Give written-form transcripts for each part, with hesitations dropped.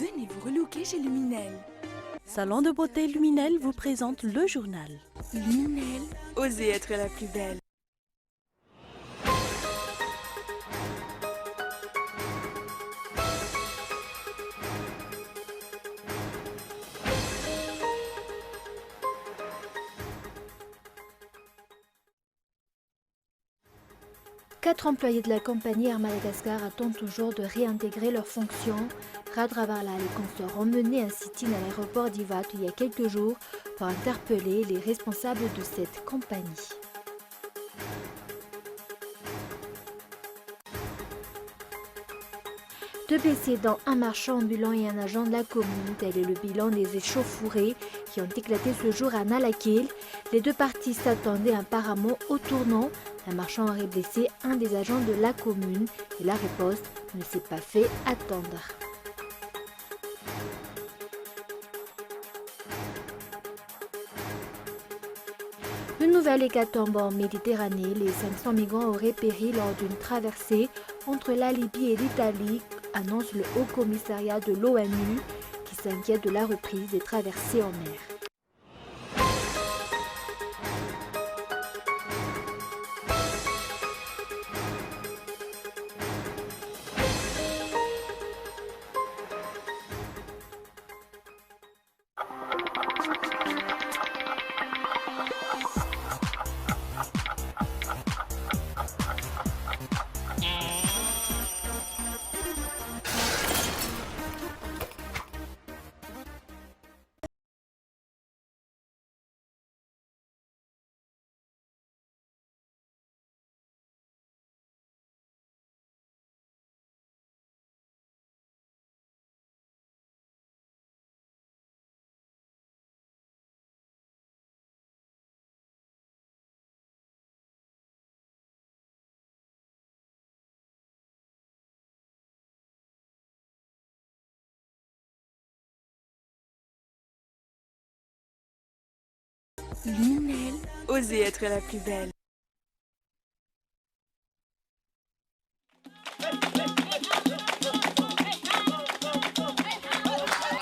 Venez vous relooker chez Luminel. Salon de beauté Luminel vous présente le journal. Luminel, osez être la plus belle. Quatre employés de la compagnie Air Madagascar attendent toujours de réintégrer leurs fonctions. Radravala et consorts ont mené un sit-in à l'aéroport d'Ivat il y a quelques jours pour interpeller les responsables de cette compagnie. Deux blessés dont un marchand ambulant et un agent de la commune. Tel est le bilan des échauffourées qui ont éclaté ce jour à Nalakil. Les deux parties s'attendaient apparemment au tournant. Un marchand aurait blessé un des agents de la commune et la riposte ne s'est pas fait attendre. Une nouvelle hécatombe en Méditerranée. Les 500 migrants auraient péri lors d'une traversée entre la Libye et l'Italie, annonce le Haut Commissariat de l'ONU qui s'inquiète de la reprise des traversées en mer. Luminel, osez être la plus belle.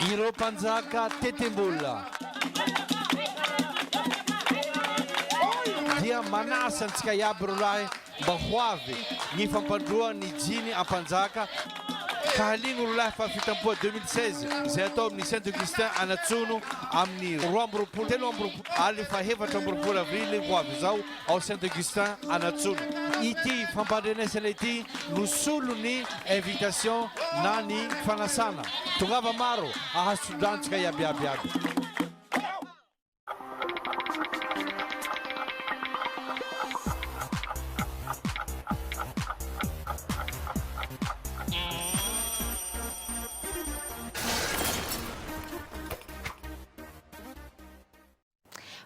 Iro Panzaka Tetembola. Dia manasantsika iaby rolahy mba hoavy ny fampandroan'ny jiny ampanjaka ka haligny rolahy fa fitampoa 2016 izay atao amin'ny Saint-Augustin Anatsono amin'ny 3 aly fa 7 avrily hoavy zao ao Saint-Augustin Anatsono. Ity fampandrenesana ity no solony invitation na ny fanasana tongava maro ahasodantsika iabiabiaby.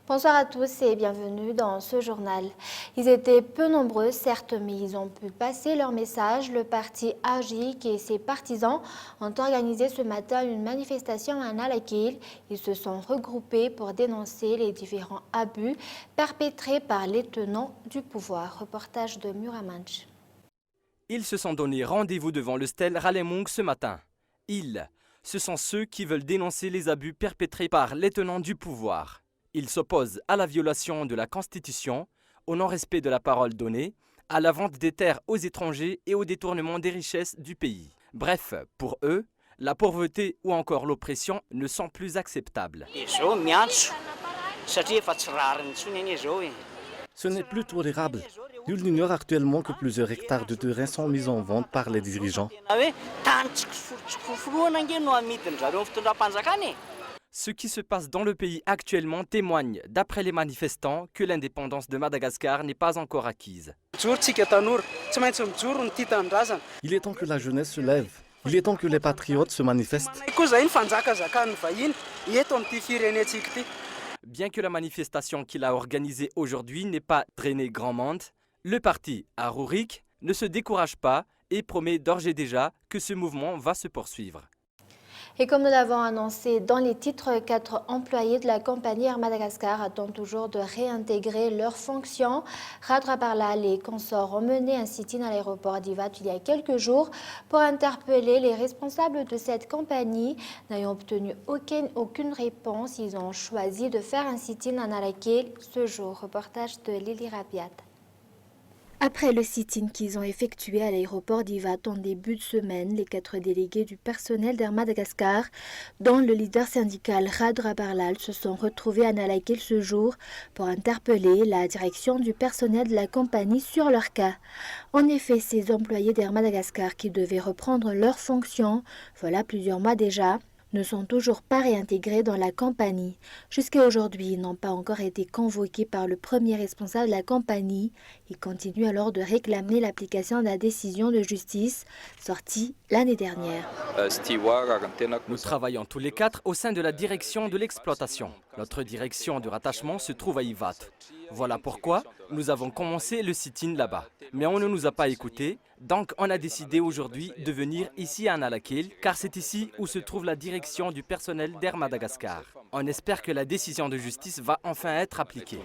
Bonsoir à tous et bienvenue dans ce journal. Ils étaient peu nombreux, certes, mais ils ont pu passer leur message. Le parti AGIC et ses partisans ont organisé ce matin une manifestation à Nalakil. Ils se sont regroupés pour dénoncer les différents abus perpétrés par les tenants du pouvoir. Reportage de Muramanch. Ils se sont donné rendez-vous devant le stèle Ralemung ce matin. Ils, ce sont ceux qui veulent dénoncer les abus perpétrés par les tenants du pouvoir. Ils s'opposent à la violation de la Constitution, au non-respect de la parole donnée, à la vente des terres aux étrangers et au détournement des richesses du pays. Bref, pour eux, la pauvreté ou encore l'oppression ne sont plus acceptables. Ce n'est plus tolérable. Nul n'ignore actuellement que plusieurs hectares de terrain sont mis en vente par les dirigeants. Ce qui se passe dans le pays actuellement témoigne, d'après les manifestants, que l'indépendance de Madagascar n'est pas encore acquise. Il est temps que la jeunesse se lève. Il est temps que les patriotes se manifestent. Bien que la manifestation qu'il a organisée aujourd'hui n'ait pas draîné grand monde, le parti Arurik ne se décourage pas et promet d'ores et déjà que ce mouvement va se poursuivre. Et comme nous l'avons annoncé dans les titres, 4 employés de la compagnie Air Madagascar attendent toujours de réintégrer leurs fonctions. Radra Barlal et consorts ont mené un sit-in à l'aéroport d'Ivat il y a quelques jours pour interpeller les responsables de cette compagnie. N'ayant obtenu aucune réponse, ils ont choisi de faire un sit-in à Nalaké ce jour. Reportage de Lily Rabiat. Après le sit-in qu'ils ont effectué à l'aéroport d'Ivat en début de semaine, les 4 délégués du personnel d'Air Madagascar, dont le leader syndical Radra Barlal, se sont retrouvés à Nalaké ce jour pour interpeller la direction du personnel de la compagnie sur leur cas. En effet, ces employés d'Air Madagascar qui devaient reprendre leurs fonctions, voilà plusieurs mois déjà, ne sont toujours pas réintégrés dans la compagnie. Jusqu'à aujourd'hui, ils n'ont pas encore été convoqués par le premier responsable de la compagnie. Ils continuent alors de réclamer l'application de la décision de justice sortie l'année dernière. Nous travaillons tous les 4 au sein de la direction de l'exploitation. Notre direction de rattachement se trouve à Ivat. Voilà pourquoi nous avons commencé le sit-in là-bas. Mais on ne nous a pas écoutés, donc on a décidé aujourd'hui de venir ici à Nalaké, car c'est ici où se trouve la direction du personnel d'Air Madagascar. On espère que la décision de justice va enfin être appliquée.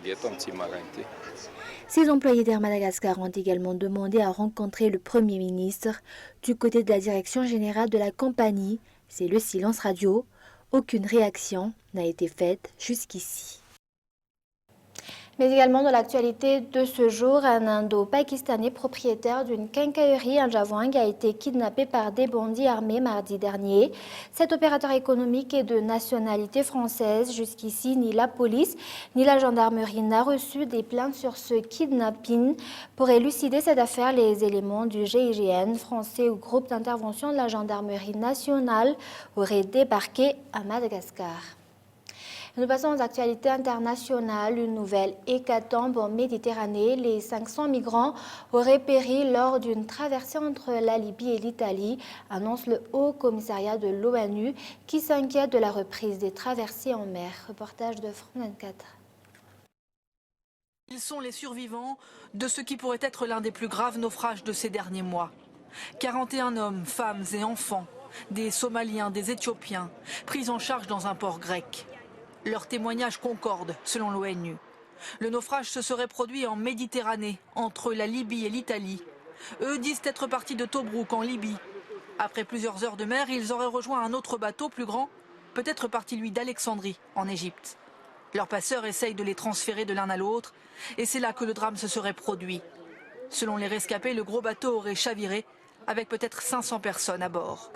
Ces employés d'Air Madagascar ont également demandé à rencontrer le Premier ministre. Du côté de la direction générale de la compagnie, c'est le silence radio. Aucune réaction n'a été faite jusqu'ici. Mais également dans l'actualité de ce jour, un Indo-Pakistanais propriétaire d'une quincaillerie à Javang a été kidnappé par des bandits armés mardi dernier. Cet opérateur économique est de nationalité française. Jusqu'ici, ni la police ni la gendarmerie n'a reçu des plaintes sur ce kidnapping. Pour élucider cette affaire, les éléments du GIGN français ou groupe d'intervention de la gendarmerie nationale auraient débarqué à Madagascar. Nous passons aux actualités internationales. Une nouvelle hécatombe en Méditerranée. Les 500 migrants auraient péri lors d'une traversée entre la Libye et l'Italie, annonce le Haut Commissariat de l'ONU qui s'inquiète de la reprise des traversées en mer. Reportage de France 24. Ils sont les survivants de ce qui pourrait être l'un des plus graves naufrages de ces derniers mois. 41 hommes, femmes et enfants, des Somaliens, des Éthiopiens, pris en charge dans un port grec. Leurs témoignages concordent, selon l'ONU. Le naufrage se serait produit en Méditerranée, entre la Libye et l'Italie. Eux disent être partis de Tobrouk, en Libye. Après plusieurs heures de mer, ils auraient rejoint un autre bateau plus grand, peut-être parti lui d'Alexandrie, en Égypte. Leurs passeurs essayent de les transférer de l'un à l'autre, et c'est là que le drame se serait produit. Selon les rescapés, le gros bateau aurait chaviré, avec peut-être 500 personnes à bord.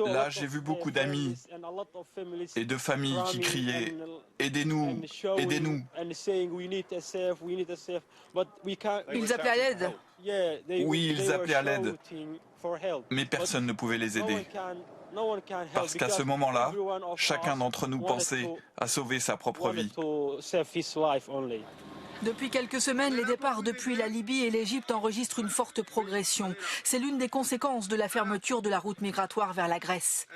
Là, j'ai vu beaucoup d'amis et de familles qui criaient « Aidez-nous, aidez-nous ». Ils appelaient à l'aide. Oui, ils appelaient à l'aide, mais personne ne pouvait les aider. Parce qu'à ce moment-là, chacun d'entre nous pensait à sauver sa propre vie. Depuis quelques semaines, les départs depuis la Libye et l'Égypte enregistrent une forte progression. C'est l'une des conséquences de la fermeture de la route migratoire vers la Grèce.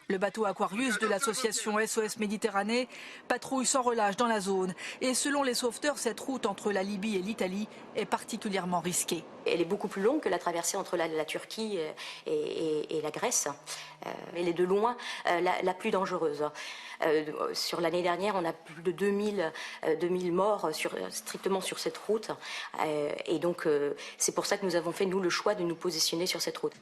Le bateau Aquarius de l'association SOS Méditerranée patrouille sans relâche dans la zone. Et selon les sauveteurs, cette route entre la Libye et l'Italie est particulièrement risquée. Elle est beaucoup plus longue que la traversée entre la Turquie et la Grèce. Elle est de loin la plus dangereuse. Sur l'année dernière, on a plus de 2000 morts strictement sur cette route. Et donc, c'est pour ça que nous avons fait, nous, le choix de nous positionner sur cette route.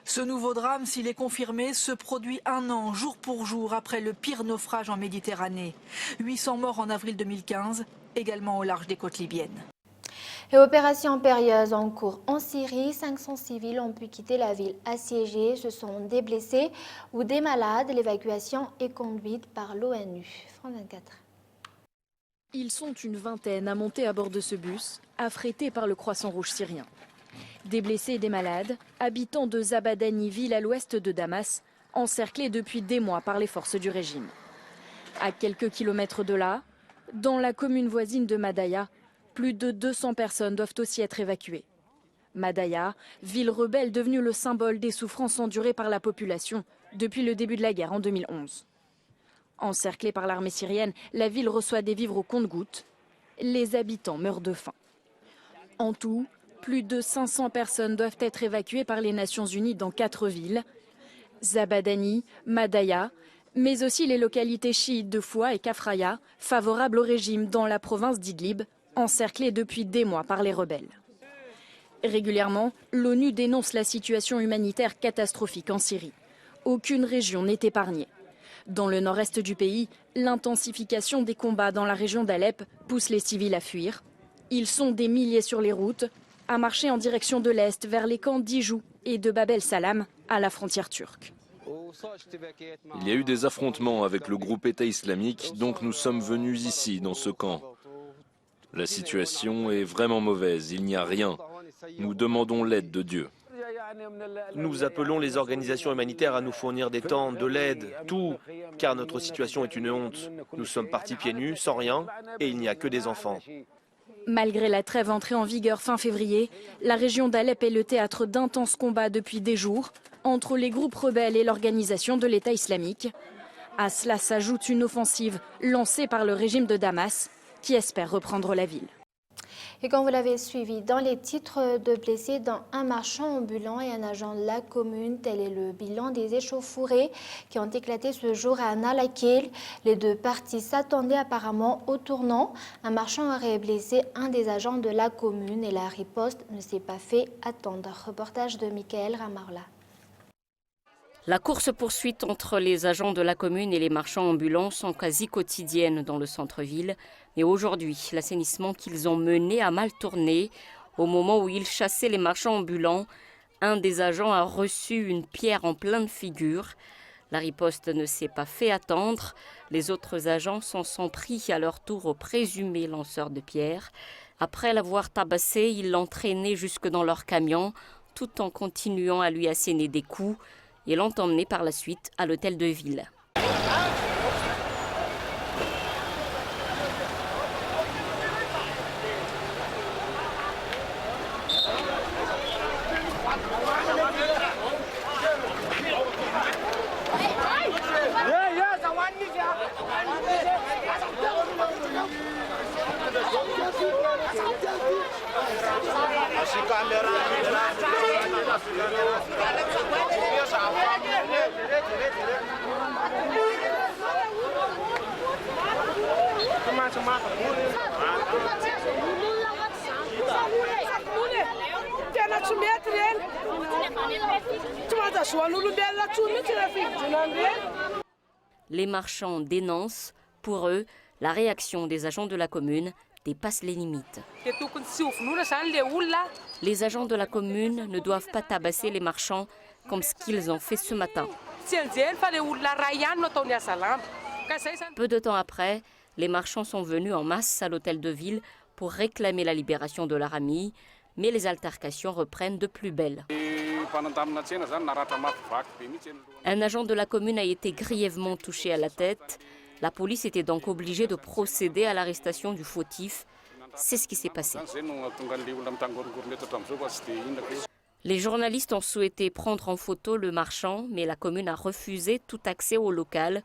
Ce nouveau drame, s'il est confirmé, se produit un an, jour pour jour, après le pire naufrage en Méditerranée. 800 morts en avril 2015, également au large des côtes libyennes. Et opération périlleuse en cours en Syrie, 500 civils ont pu quitter la ville assiégée. Ce sont des blessés ou des malades. L'évacuation est conduite par l'ONU. France 24. Ils sont une vingtaine à monter à bord de ce bus, affrété par le Croissant Rouge syrien. Des blessés et des malades, habitants de Zabadani, ville à l'ouest de Damas, encerclés depuis des mois par les forces du régime. À quelques kilomètres de là, dans la commune voisine de Madaya, plus de 200 personnes doivent aussi être évacuées. Madaya, ville rebelle devenue le symbole des souffrances endurées par la population depuis le début de la guerre en 2011. Encerclée par l'armée syrienne, la ville reçoit des vivres au compte-gouttes. Les habitants meurent de faim. En tout, plus de 500 personnes doivent être évacuées par les Nations Unies dans 4 villes. Zabadani, Madaya, mais aussi les localités chiites de Foua et Kafraya, favorables au régime dans la province d'Idlib, encerclée depuis des mois par les rebelles. Régulièrement, l'ONU dénonce la situation humanitaire catastrophique en Syrie. Aucune région n'est épargnée. Dans le nord-est du pays, l'intensification des combats dans la région d'Alep pousse les civils à fuir. Ils sont des milliers sur les routes, à marcher en direction de l'est vers les camps d'Ijou et de Bab el-Salam, à la frontière turque. Il y a eu des affrontements avec le groupe État islamique, donc nous sommes venus ici, dans ce camp. La situation est vraiment mauvaise, il n'y a rien. Nous demandons l'aide de Dieu. Nous appelons les organisations humanitaires à nous fournir des tentes, de l'aide, tout, car notre situation est une honte. Nous sommes partis pieds nus, sans rien, et il n'y a que des enfants. Malgré la trêve entrée en vigueur fin février, la région d'Alep est le théâtre d'intenses combats depuis des jours entre les groupes rebelles et l'organisation de l'État islamique. À cela s'ajoute une offensive lancée par le régime de Damas qui espère reprendre la ville. Et comme vous l'avez suivi, dans les titres de blessés, dans un marchand ambulant et un agent de la commune, tel est le bilan des échauffourées qui ont éclaté ce jour à Nalakil. Les deux parties s'attendaient apparemment au tournant. Un marchand aurait blessé un des agents de la commune et la riposte ne s'est pas fait attendre. Reportage de Michael Ramarla. La course-poursuite entre les agents de la commune et les marchands ambulants sont quasi quotidiennes dans le centre-ville. Mais aujourd'hui, l'assainissement qu'ils ont mené a mal tourné. Au moment où ils chassaient les marchands ambulants, un des agents a reçu une pierre en pleine figure. La riposte ne s'est pas fait attendre. Les autres agents s'en sont pris à leur tour au présumé lanceur de pierres. Après l'avoir tabassé, ils l'ont traîné jusque dans leur camion, tout en continuant à lui asséner des coups, et l'ont emmené par la suite à l'hôtel de ville. Les marchands dénoncent, pour eux, la réaction des agents de la commune dépasse les limites. Les agents de la commune ne doivent pas tabasser les marchands comme ce qu'ils ont fait ce matin. Peu de temps après, les marchands sont venus en masse à l'hôtel de ville pour réclamer la libération de leur ami, mais les altercations reprennent de plus belle. Un agent de la commune a été grièvement touché à la tête. La police était donc obligée de procéder à l'arrestation du fautif. C'est ce qui s'est passé. Les journalistes ont souhaité prendre en photo le marchand, mais la commune a refusé tout accès au local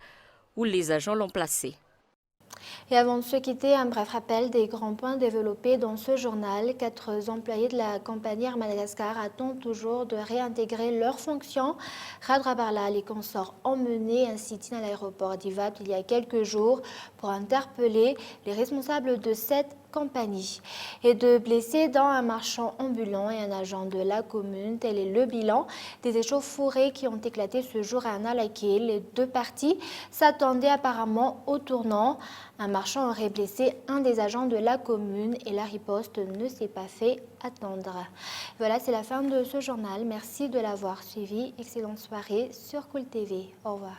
où les agents l'ont placé. Et avant de se quitter, un bref rappel des grands points développés dans ce journal. 4 employés de la compagnie Air Madagascar attendent toujours de réintégrer leurs fonctions. Radra Barla, les consorts emmenés un sit-in à l'aéroport d'Ivat il y a quelques jours pour interpeller les responsables de cette compagnie. Et 2 blessés dans un marchand ambulant et un agent de la commune. Tel est le bilan des échauffourées qui ont éclaté ce jour à Nalakil. Les 2 parties s'attendaient apparemment au tournant. Un marchand aurait blessé un des agents de la commune et la riposte ne s'est pas fait attendre. Voilà, c'est la fin de ce journal. Merci de l'avoir suivi. Excellente soirée sur Cool TV. Au revoir.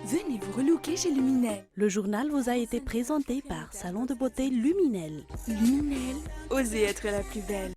Venez vous relooker chez Luminel. Le journal vous a été présenté par Salon de beauté Luminel. Luminel, osez être la plus belle.